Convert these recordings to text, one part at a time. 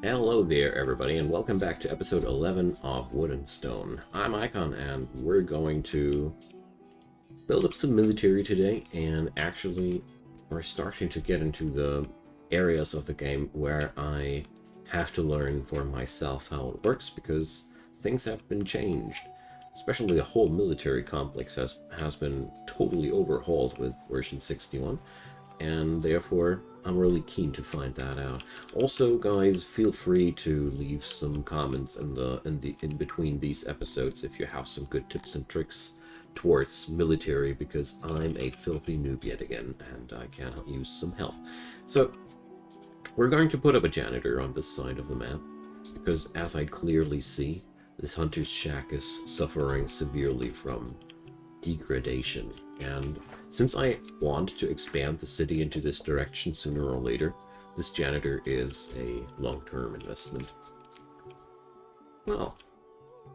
Hello there, everybody, and welcome back to episode 11 of Wood and Stone. I'm Icon, and we're going to build up some military today, and actually, we're starting to get into the areas of the game where I have to learn for myself how it works, because things have been changed. Especially the whole military complex has been totally overhauled with version 61, and therefore I'm really keen to find that out. Also, guys, feel free to leave some comments in between these episodes if you have some good tips and tricks towards military, because I'm a filthy noob yet again and I cannot use some help. So we're going to put up a janitor on this side of the map, because as I clearly see, this hunter's shack is suffering severely from degradation, and since I want to expand the city into this direction sooner or later, this janitor is a long-term investment. Well,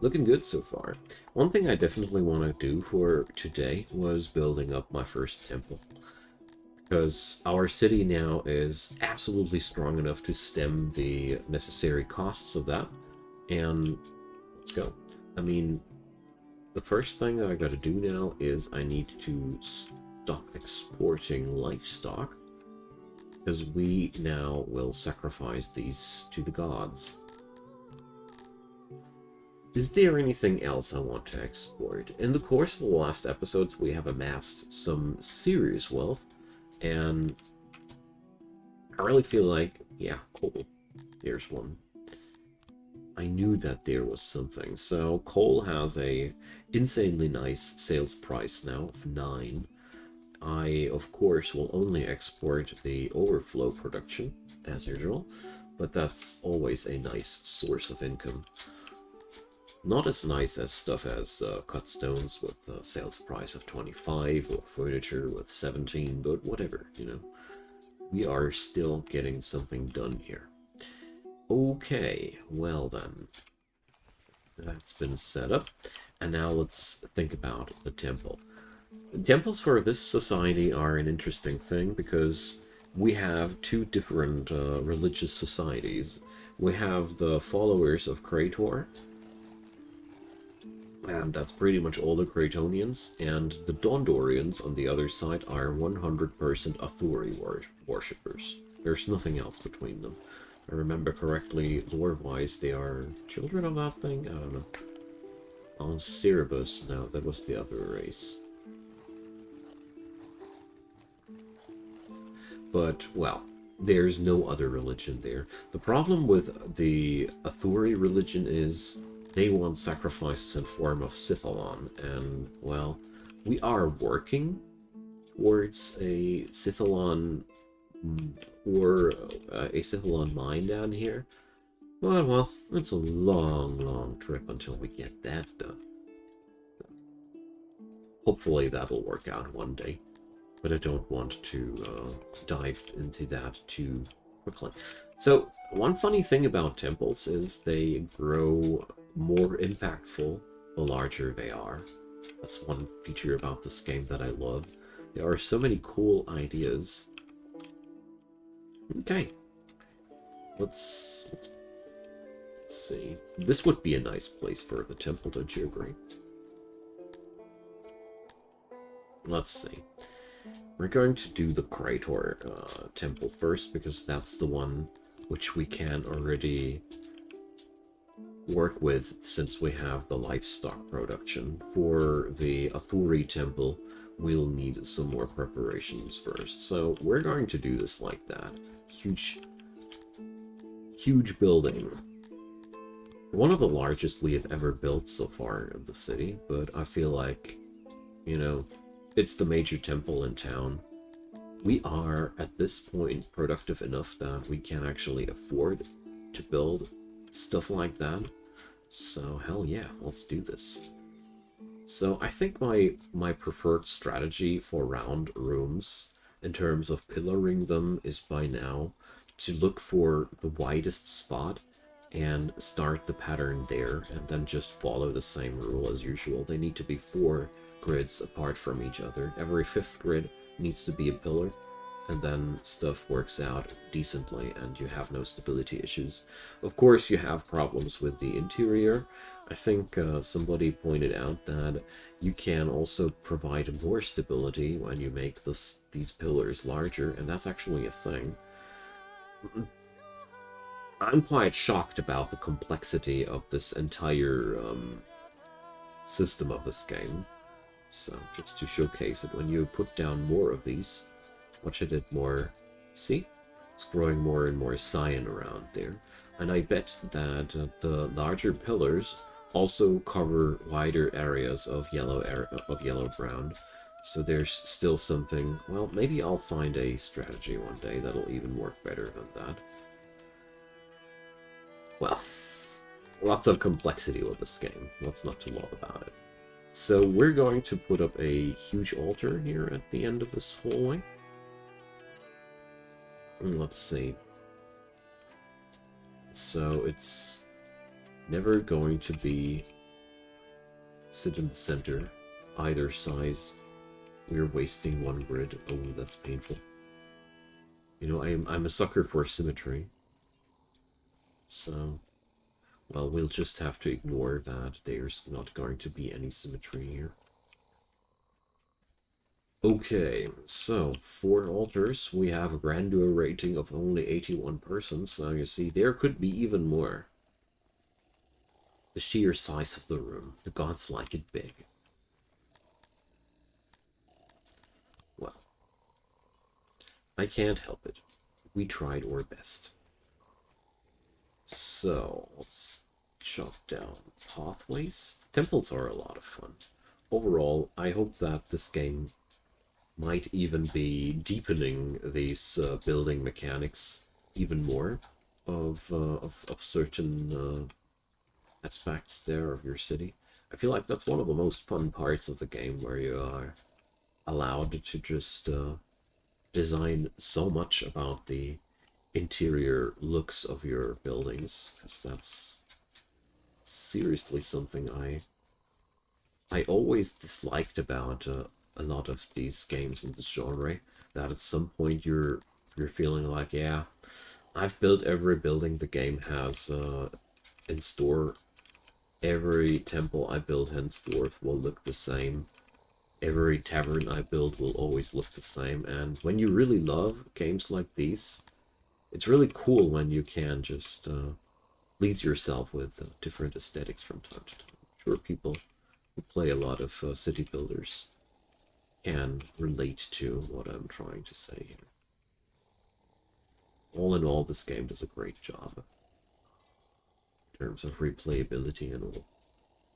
looking good so far. One thing I definitely want to do for today was building up my first temple, because our city now is absolutely strong enough to stem the necessary costs of that, and let's go. I mean, the first thing that I gotta do now is I need to stop exporting livestock, because we now will sacrifice these to the gods. Is there anything else I want to export? In the course of the last episodes, we have amassed some serious wealth, and I really feel like, yeah, coal. There's one. I knew that there was something. So coal has a insanely nice sales price now of 9. I, of course, will only export the overflow production, as usual, but that's always a nice source of income. Not as nice as stuff as cut stones with a sales price of 25, or furniture with 17, but whatever, you know. We are still getting something done here. Okay, well then, that's been set up, and now let's think about the temple. Temples for this society are an interesting thing, because we have two different religious societies. We have the followers of CRATOR, and that's pretty much all the Cretonians, and the Dondorians on the other side are 100% authority worshippers. There's nothing else between them. If I remember correctly, lore-wise, they are children of that thing? I don't know. On Cerebus, no, that was the other race. But, well, there's no other religion there. The problem with the authority religion is they want sacrifices in form of Sithalon, and, well, we are working towards a Sithalon or a Sithalon mine down here. But, well, it's a long, long trip until we get that done. Hopefully that'll work out one day, but I don't want to dive into that too quickly. So, one funny thing about temples is they grow more impactful the larger they are. That's one feature about this game that I love. There are so many cool ideas. Okay, let's see. This would be a nice place for the temple, don't you agree? Let's see. We're going to do the CRATOR temple first, because that's the one which we can already work with since we have the livestock production. For the Authori temple, we'll need some more preparations first. So we're going to do this like that. Huge building. One of the largest we have ever built so far in the city, but I feel like, you know, it's the major temple in town. We are, at this point, productive enough that we can actually afford to build stuff like that. So, hell yeah, let's do this. So, I think my preferred strategy for round rooms, in terms of pillaring them, is by now to look for the widest spot and start the pattern there, and then just follow the same rule as usual. They need to be 4 grids apart from each other. Every 5th grid needs to be a pillar, and then stuff works out decently and you have no stability issues. Of course, you have problems with the interior. I think somebody pointed out that you can also provide more stability when you make these pillars larger, and that's actually a thing. I'm quite shocked about the complexity of this entire system of this game. So, just to showcase it, when you put down more of these, watch it more. See? It's growing more and more cyan around there. And I bet that the larger pillars also cover wider areas of yellow-brown. So there's still something. Well, maybe I'll find a strategy one day that'll even work better than that. Well, lots of complexity with this game. Let's not too long about it. So we're going to put up a huge altar here at the end of this hallway. Let's see. So it's never going to be sit in the center, either size. We're wasting one grid. Oh, that's painful. You know, I'm a sucker for symmetry. So, well, we'll just have to ignore that. There's not going to be any symmetry here. Okay, so 4 altars, we have a grandeur rating of only 81%, so you see there could be even more. The sheer size of the room, the gods like it big. Well, I can't help it. We tried our best. So, let's chop down pathways. Temples are a lot of fun. Overall, I hope that this game might even be deepening these building mechanics even more of certain aspects there of your city. I feel like that's one of the most fun parts of the game, where you are allowed to just design so much about the interior looks of your buildings, because that's seriously something I always disliked about a lot of these games in this genre, that at some point you're feeling like, yeah, I've built every building the game has in store. Every temple I build henceforth will look the same. Every tavern I build will always look the same. And when you really love games like these, it's really cool when you can just please yourself with different aesthetics from time to time. I'm sure people who play a lot of city builders can relate to what I'm trying to say here. All in all, this game does a great job in terms of replayability and all.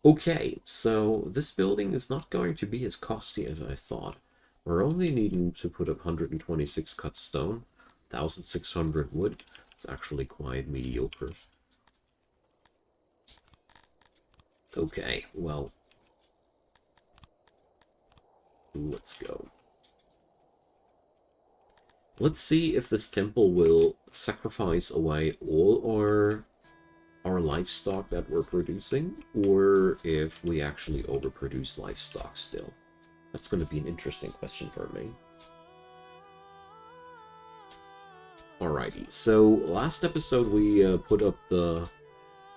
Okay, so this building is not going to be as costly as I thought. We're only needing to put up 126 cut stone, 1,600 wood. It's actually quite mediocre. Okay, well, let's go. Let's see if this temple will sacrifice away all our livestock that we're producing, or if we actually overproduce livestock still. That's going to be an interesting question for me. Alrighty, so last episode we put up the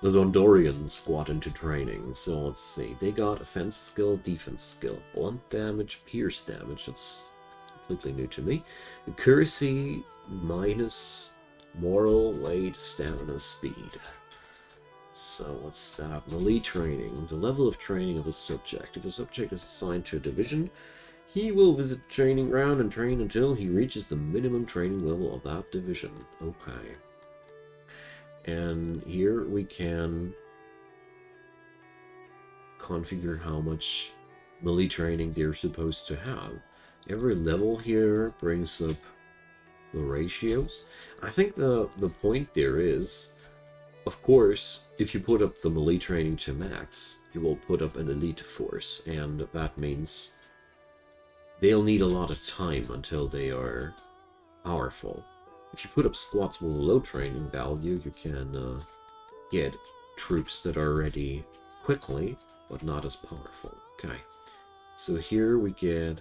Dondorian squad into training. So let's see, they got offense skill, defense skill, blunt damage, pierce damage. That's completely new to me. Accuracy minus moral, weight, stamina, speed. So what's that? Melee training. The level of training of a subject. If a subject is assigned to a division, he will visit the training ground and train until he reaches the minimum training level of that division. Okay. And here we can configure how much melee training they're supposed to have. Every level here brings up the ratios. I think the point there is, of course, if you put up the melee training to max, you will put up an elite force, and that means they'll need a lot of time until they are powerful. If you put up squads with low training value, you can get troops that are ready quickly, but not as powerful. Okay, so here we get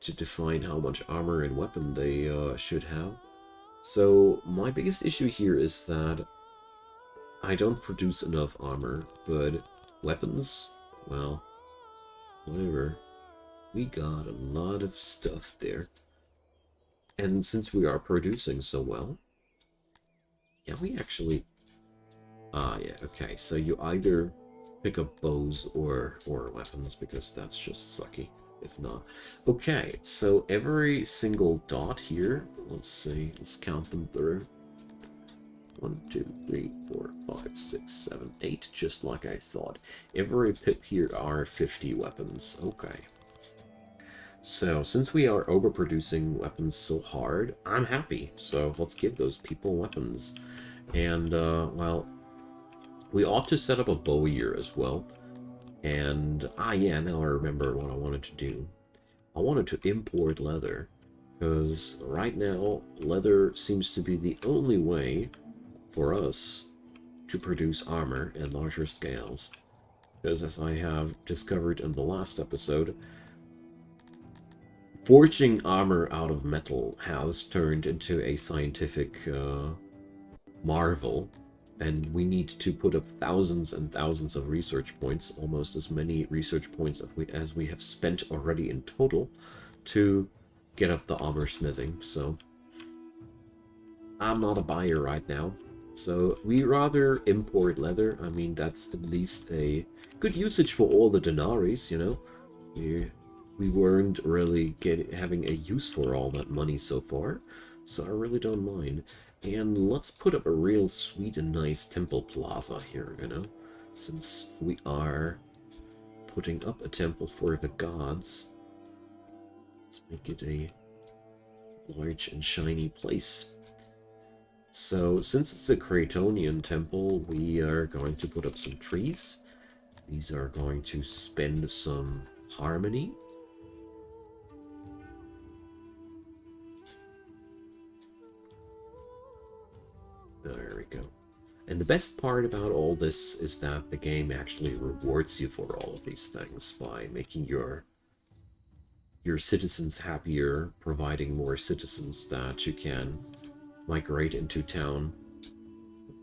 to define how much armor and weapon they should have. So my biggest issue here is that I don't produce enough armor, but weapons, well, whatever. We got a lot of stuff there. And since we are producing so well, yeah, we actually... yeah, okay, so you either pick up bows or weapons, because that's just sucky, if not. Okay, so every single dot here, let's see, let's count them through. 1, 2, 3, 4, 5, 6, 7, 8, just like I thought. Every pip here are 50 weapons. Okay. So, since we are overproducing weapons so hard, I'm happy. So, let's give those people weapons. And, well, we ought to set up a bow here as well. And, yeah, now I remember what I wanted to do. I wanted to import leather. Because right now, leather seems to be the only way for us to produce armor in larger scales. Because as I have discovered in the last episode, forging armor out of metal has turned into a scientific marvel, and we need to put up thousands and thousands of research points, almost as many research points as we have spent already in total, to get up the armor smithing. So I'm not a buyer right now. So we rather import leather. I mean, that's at least a good usage for all the denaries, you know. We weren't really having a use for all that money so far, so I really don't mind. And let's put up a real sweet and nice temple plaza here, you know, since we are putting up a temple for the gods. Let's make it a large and shiny place. So, since it's a Cretonian temple, we are going to put up some trees. These are going to spend some harmony. There we go. And the best part about all this is that the game actually rewards you for all of these things by making your citizens happier, providing more citizens that you can migrate into town.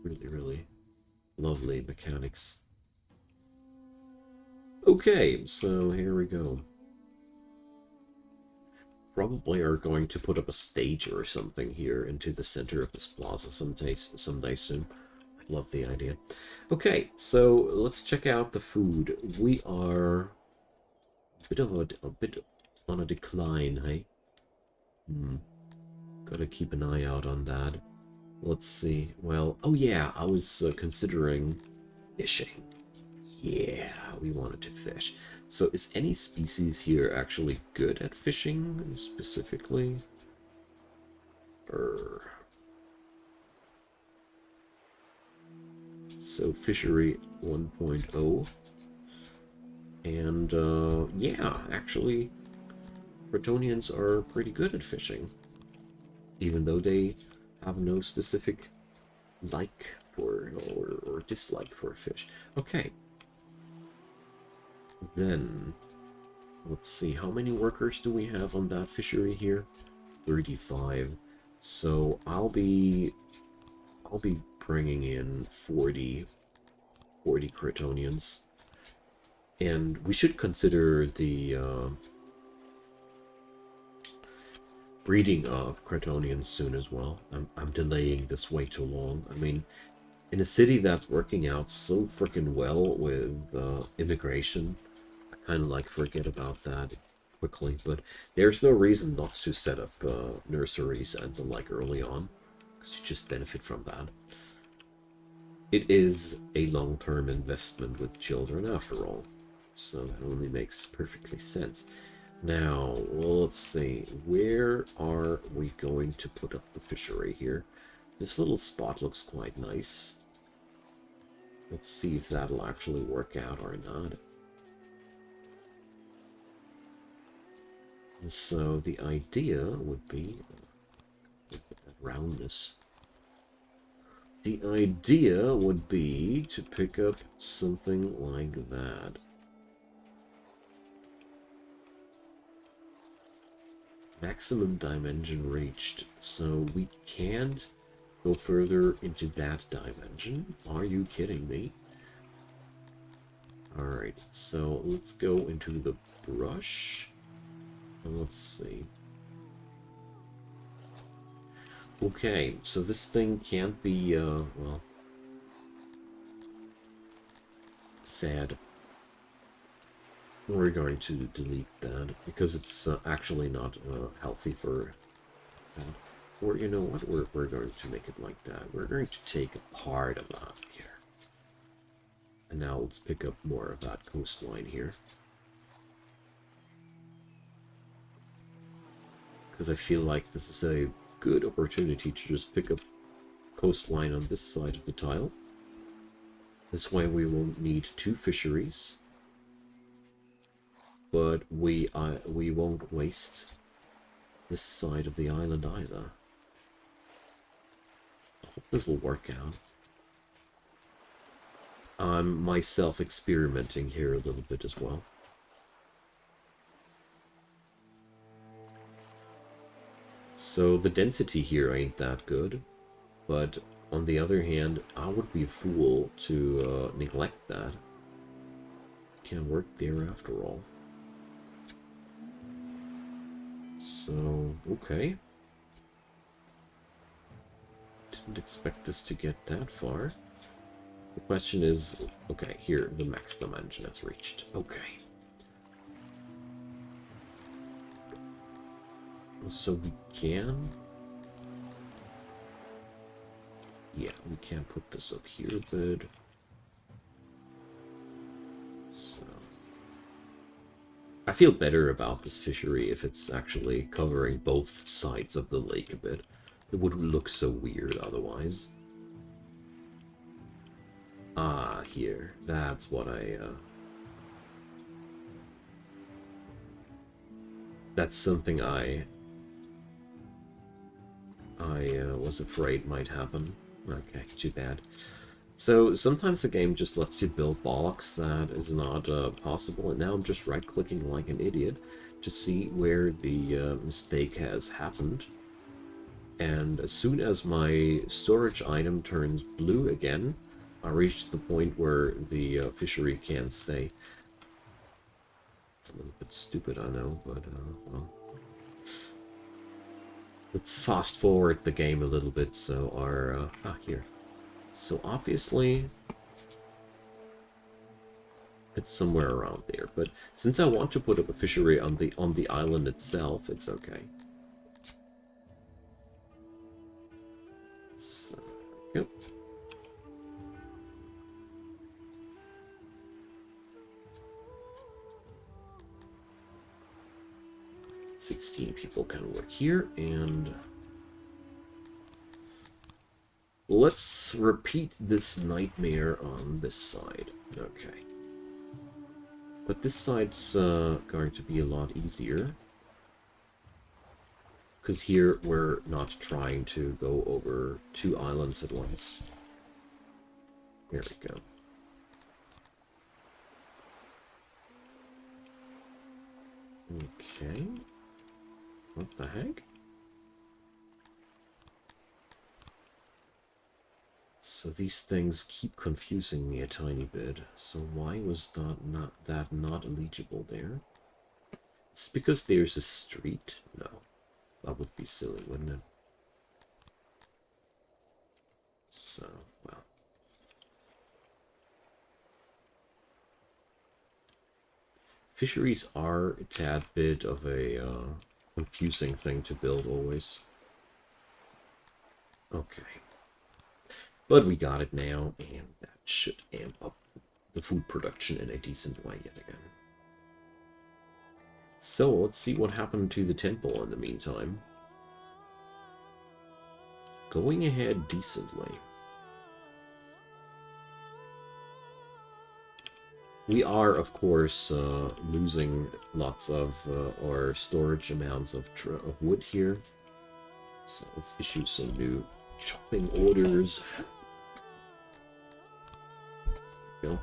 Really, really lovely mechanics. Okay, so here we go. Probably are going to put up a stage or something here into the center of this plaza someday soon. I love the idea. Okay, so let's check out the food. We are a bit on a decline, hey? Gotta keep an eye out on that. Let's see. Well, oh yeah, I was considering fishing. Yeah, we wanted to fish. So is any species here actually good at fishing specifically? So fishery 1.0. And yeah, actually Cretonians are pretty good at fishing. Even though they have no specific like for or dislike for fish. Okay. Then let's see, how many workers do we have on that fishery here? 35. So I'll be bringing in 40 Cretonians. And we should consider the breeding of Cretonians soon as well. I'm delaying this way too long. I mean, in a city that's working out so freaking well with immigration, I kind of like forget about that quickly. But there's no reason not to set up nurseries and the like early on, because you just benefit from that. It is a long-term investment with children after all, so it only makes perfectly sense. Now, well, let's see, where are we going to put up the fishery here? This little spot looks quite nice. Let's see if that'll actually work out or not. And so the idea would be, look at that roundness. The idea would be to pick up something like that. maximum dimension reached, so we can't go further into that dimension. Are you kidding me? Alright, so let's go into the brush. And let's see. Okay, so this thing can't be, well, sad. We're going to delete that, because it's actually not healthy for that. Or, you know what, we're going to make it like that. We're going to take a part of that here. And now let's pick up more of that coastline here. Because I feel like this is a good opportunity to just pick up coastline on this side of the tile. This way we won't need 2 fisheries. But we won't waste this side of the island either. I hope this will work out. I'm myself experimenting here a little bit as well. So the density here ain't that good, but on the other hand, I would be a fool to neglect that. Can work there after all. So, okay. Didn't expect this to get that far. The question is, okay, here, the max dimension is reached. Okay. So we can... Yeah, we can put this up here, but... So... I feel better about this fishery if it's actually covering both sides of the lake a bit. It would look so weird otherwise. Ah, here. That's what that's something I was afraid might happen. Okay, too bad. So sometimes the game just lets you build bollocks that is not possible, and now I'm just right-clicking like an idiot to see where the mistake has happened. And as soon as my storage item turns blue again, I reached the point where the fishery can't stay. It's a little bit stupid, I know, but well. Let's fast forward the game a little bit, so our... here. So obviously, it's somewhere around there, but since I want to put up a fishery on the island itself, it's okay. So, yep. $16 people can work here, and let's repeat this nightmare on this side. Okay. But this side's going to be a lot easier. Because here we're not trying to go over 2 islands at once. There we go. Okay. What the heck? So these things keep confusing me a tiny bit. So why was that not legible there? It's because there's a street? No. That would be silly, wouldn't it? So, well. Fisheries are a tad bit of a confusing thing to build always. Okay. But we got it now, and that should amp up the food production in a decent way yet again. So, let's see what happened to the temple in the meantime. Going ahead decently. We are, of course, losing lots of our storage amounts of wood here. So let's issue some new chopping orders. Go.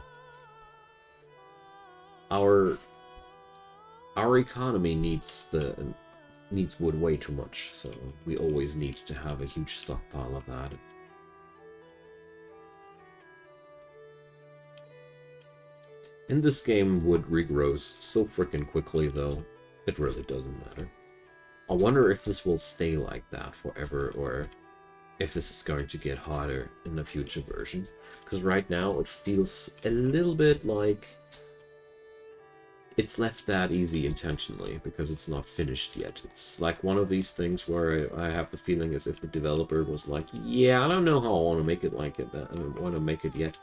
Our economy needs needs wood way too much, so we always need to have a huge stockpile of that. In this game, wood regrows so freaking quickly, though, it really doesn't matter. I wonder if this will stay like that forever, or if this is going to get harder in the future version. Because right now, it feels a little bit like it's left that easy intentionally, because it's not finished yet. It's like one of these things where I have the feeling as if the developer was like, yeah, I don't know how I want to make it like it. I don't want to make it yet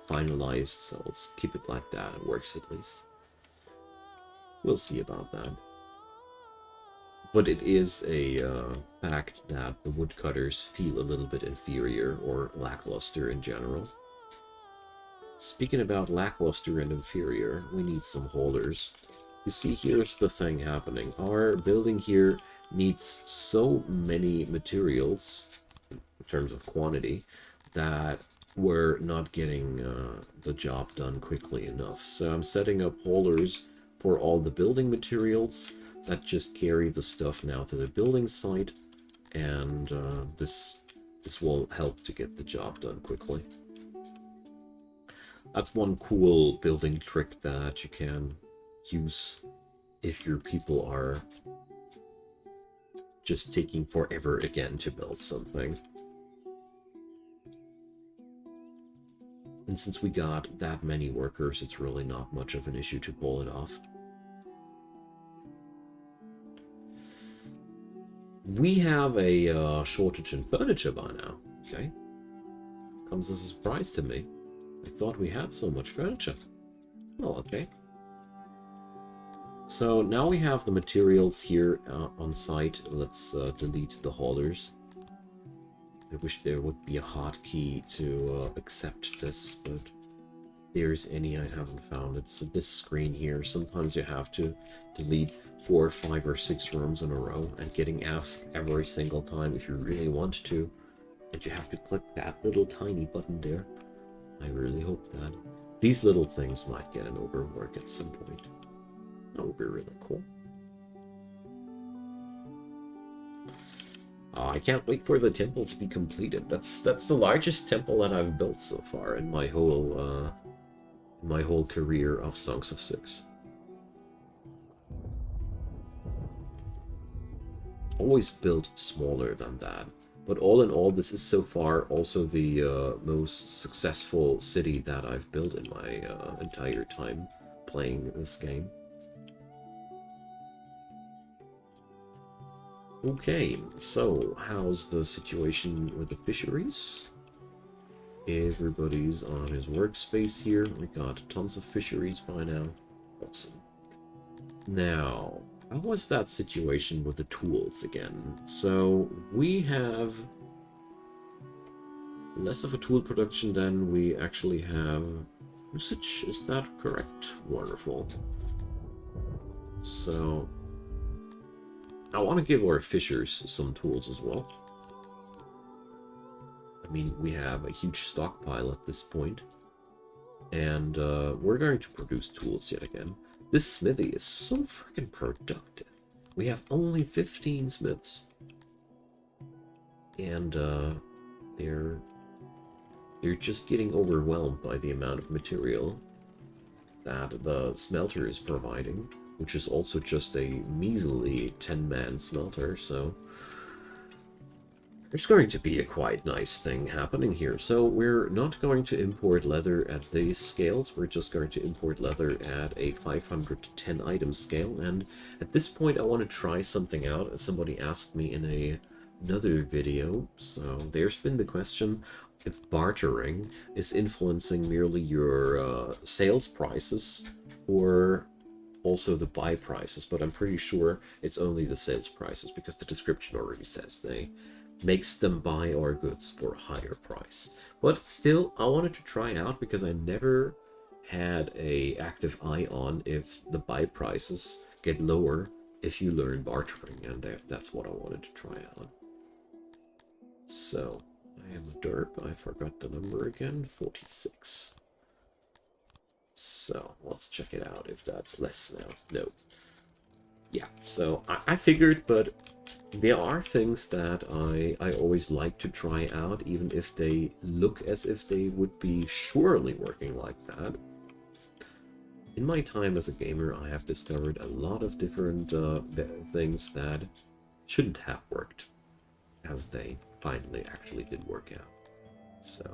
finalized, so let's keep it like that. It works at least. We'll see about that. But it is a fact that the woodcutters feel a little bit inferior or lackluster in general. Speaking about lackluster and inferior, we need some holders. You see, here's the thing happening. Our building here needs so many materials, in terms of quantity, that we're not getting the job done quickly enough. So I'm setting up holders for all the building materials that just carry the stuff now to the building site, and this will help to get the job done quickly. That's one cool building trick that you can use if your people are just taking forever again to build something. And since we got that many workers, it's really not much of an issue to pull it off. We have a shortage in furniture by now, okay? Comes as a surprise to me. I thought we had so much furniture. Well, okay. So now we have the materials here on site. Let's delete the haulers. I wish there would be a hotkey to accept this, but if there's any, I haven't found it. So this screen here, sometimes you have to delete 4, 5, or 6 rooms in a row, and getting asked every single time if you really want to, and you have to click that little tiny button there. I really hope that these little things might get an overwork at some point. That would be really cool. I can't wait for the temple to be completed. That's the largest temple that I've built so far in my whole career of Songs of Syx. Always built smaller than that. But all in all, this is so far also the most successful city that I've built in my entire time playing this game. Okay, so how's the situation with the fisheries? Everybody's on his workspace here. We got tons of fisheries by now. Awesome. Now, how was that situation with the tools again? So we have less of a tool production than we actually have usage. Is that correct? Wonderful. So I want to give our fishers some tools as well. I mean, we have a huge stockpile at this point, and we're going to produce tools yet again. This smithy is so freaking productive. We have only 15 smiths, and they're just getting overwhelmed by the amount of material that the smelter is providing, which is also just a measly 10-man smelter, so there's going to be a quite nice thing happening here. So we're not going to import leather at these scales, we're just going to import leather at a 500 to 10 item scale, and at this point I want to try something out. Somebody asked me in another video, so there's been the question if bartering is influencing merely your sales prices or also the buy prices, but I'm pretty sure it's only the sales prices because the description already says they makes them buy our goods for a higher price. But still, I wanted to try out because I never had a active eye on if the buy prices get lower if you learn bartering, and that's what I wanted to try out. So I am a derp. I forgot the number again. 46. So let's check it out if that's less now. No. Yeah, so I figured, but there are things that I always like to try out, even if they look as if they would be surely working like that. In my time as a gamer, I have discovered a lot of different things that shouldn't have worked, as they finally actually did work out. So,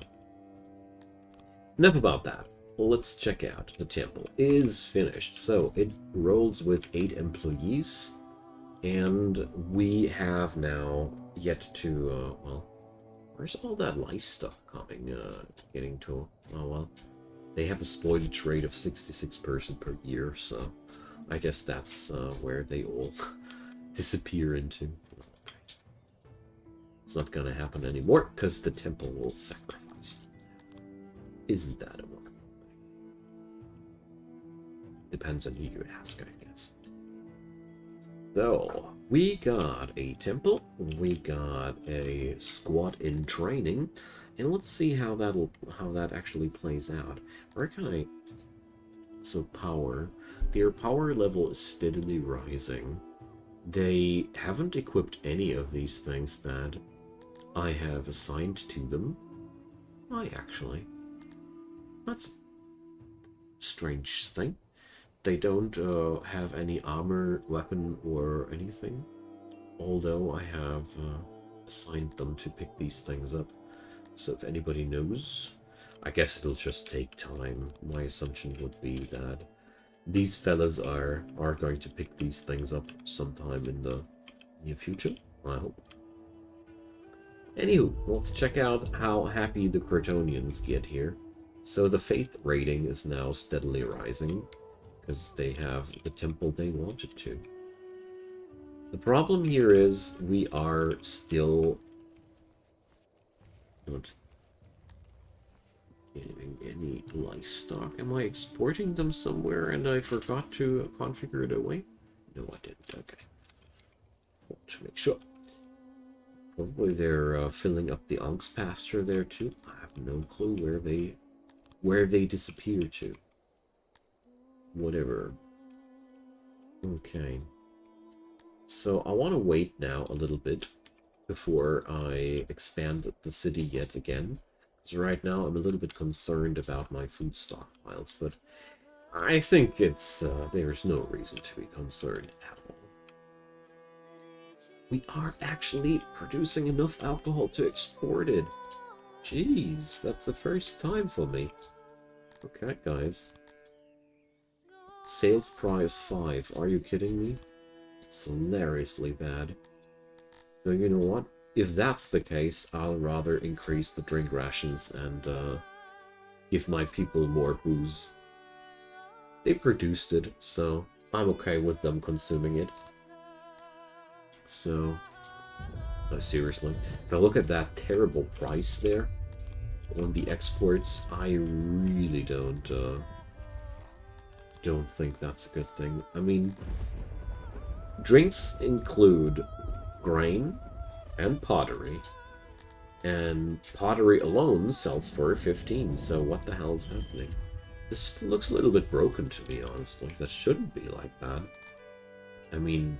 enough about that. Well, let's check out. The temple is finished. So, it rolls with 8 employees, and we have now yet to, well, where's all that livestock coming, getting to? Oh, well, they have a spoilage rate of 66% per year, so I guess that's where they all disappear into. It's not gonna happen anymore, because the temple will sacrifice them. Isn't that a wonderful thing? Depends on who you ask, I guess. So, we got a temple, we got a squad in training, and let's see how that actually plays out. Where can I... So power. Their power level is steadily rising. They haven't equipped any of these things that I have assigned to them. Actually. That's a strange thing. They don't have any armor, weapon, or anything. Although I have assigned them to pick these things up. So if anybody knows, I guess it'll just take time. My assumption would be that these fellas are going to pick these things up sometime in the near future, I hope. Anywho, let's check out how happy the Cretonians get here. So the faith rating is now steadily rising, because they have the temple they wanted to. The problem here is we are still not getting any livestock. Am I exporting them somewhere and I forgot to configure it away? No, I didn't. Okay. Want to make sure. Probably they're filling up the ox pasture there too. I have no clue where they disappear to. Whatever. Okay. So I want to wait now a little bit before I expand the city yet again. Because right now I'm a little bit concerned about my food stockpiles, but I think it's there's no reason to be concerned at all. We are actually producing enough alcohol to export it. Jeez, that's the first time for me. Okay, guys. Sales price 5. Are you kidding me? It's hilariously bad. So you know what? If that's the case, I'll rather increase the drink rations and give my people more booze. They produced it, so I'm okay with them consuming it. So, no, seriously, if I look at that terrible price there on the exports, I really don't think that's a good thing. I mean, drinks include grain and pottery alone sells for 15, so what the hell's happening? This looks a little bit broken to me, honestly. That shouldn't be like that. I mean,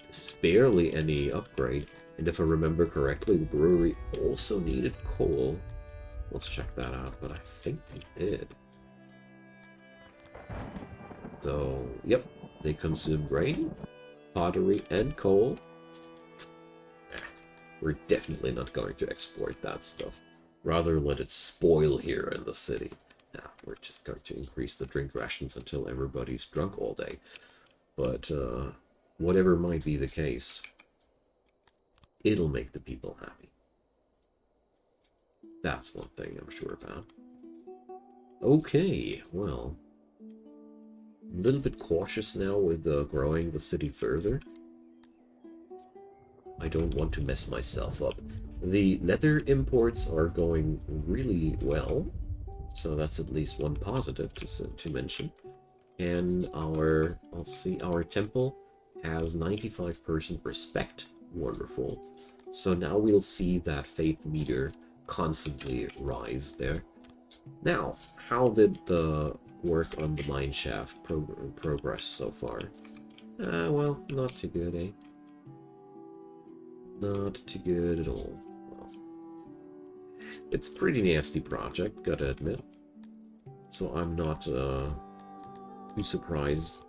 this is barely any upgrade, and if I remember correctly, the brewery also needed coal. Let's check that out, but I think they did. So, yep, they consume grain, pottery, and coal. We're definitely not going to export that stuff. Rather let it spoil here in the city. Now, we're just going to increase the drink rations until everybody's drunk all day. But, whatever might be the case, it'll make the people happy. That's one thing I'm sure about. Okay, well, a little bit cautious now with growing the city further. I don't want to mess myself up. The leather imports are going really well, so that's at least one positive to mention. And our temple has 95% respect. Wonderful. So now we'll see that faith meter constantly rise there. Now, how did the work on the mine shaft progress so far? Well, not too good, eh? Not too good at all. Well, it's a pretty nasty project, gotta admit. So I'm not too surprised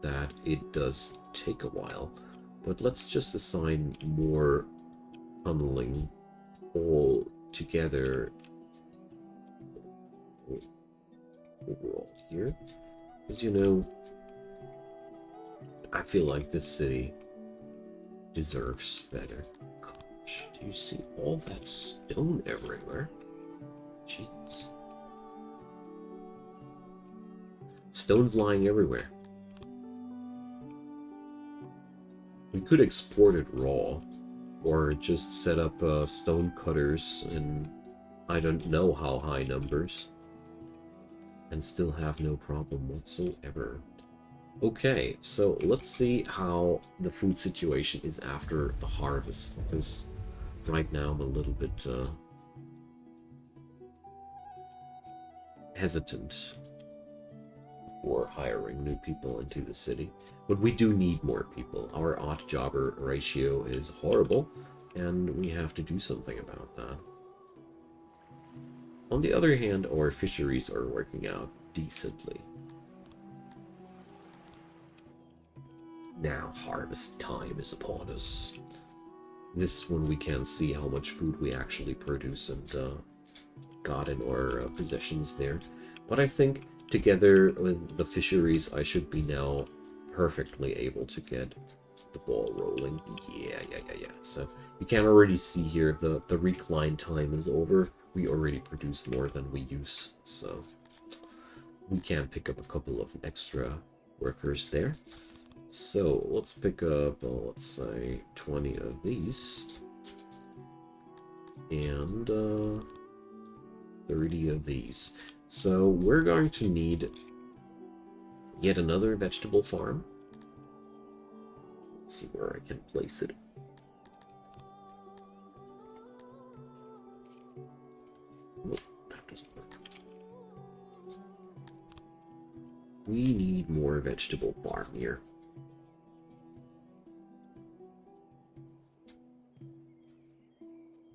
that it does take a while. But let's just assign more tunneling all together overall here. Because, you know, I feel like this city deserves better. Gosh, do you see all that stone everywhere? Jeez. Stone's lying everywhere. We could export it raw, or just set up stone cutters in I don't know how high numbers, and still have no problem whatsoever. Okay, so let's see how the food situation is after the harvest, because right now I'm a little bit hesitant for hiring new people into the city. But we do need more people. Our odd jobber ratio is horrible, and we have to do something about that. On the other hand, our fisheries are working out decently. Now harvest time is upon us. This one we can see how much food we actually produce and got in our possessions there. But I think together with the fisheries, I should be now perfectly able to get the ball rolling. Yeah. So you can already see here the recline time is over. We already produce more than we use, so we can pick up a couple of extra workers there. So let's pick up, let's say, 20 of these and 30 of these. So we're going to need yet another vegetable farm. Let's see where I can place it. Nope, that doesn't work. We need more vegetable farm here.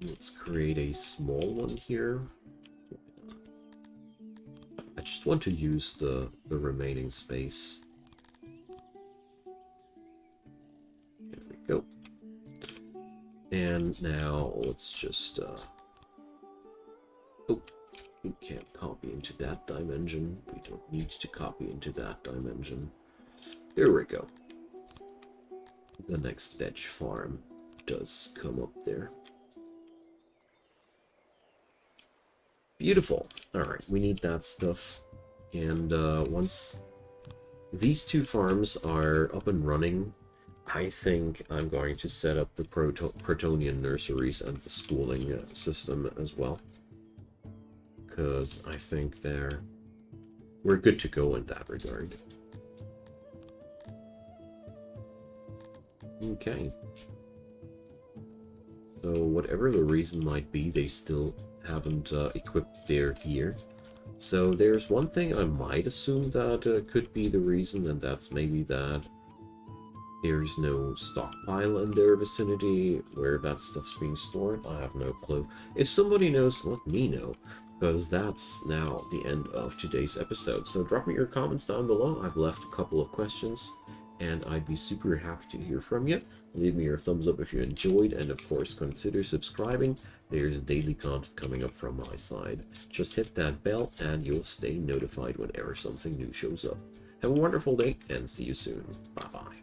Let's create a small one here. I just want to use the remaining space. There we go. And now let's just oh, we can't copy into that dimension. We don't need to copy into that dimension. There we go. The next veg farm does come up there. Beautiful. Alright, we need that stuff. And once these two farms are up and running, I think I'm going to set up the Cretonian nurseries and the schooling system as well. Because I think we're good to go in that regard. Okay. So whatever the reason might be, they still haven't equipped their gear. So there's one thing I might assume that could be the reason, and that's maybe that there's no stockpile in their vicinity where that stuff's being stored. I have no clue. If somebody knows, let me know, because that's now the end of today's episode. So drop me your comments down below. I've left a couple of questions, and I'd be super happy to hear from you. Leave me your thumbs up if you enjoyed, and of course consider subscribing. There's daily content coming up from my side. Just hit that bell and you'll stay notified whenever something new shows up. Have a wonderful day and see you soon. Bye bye.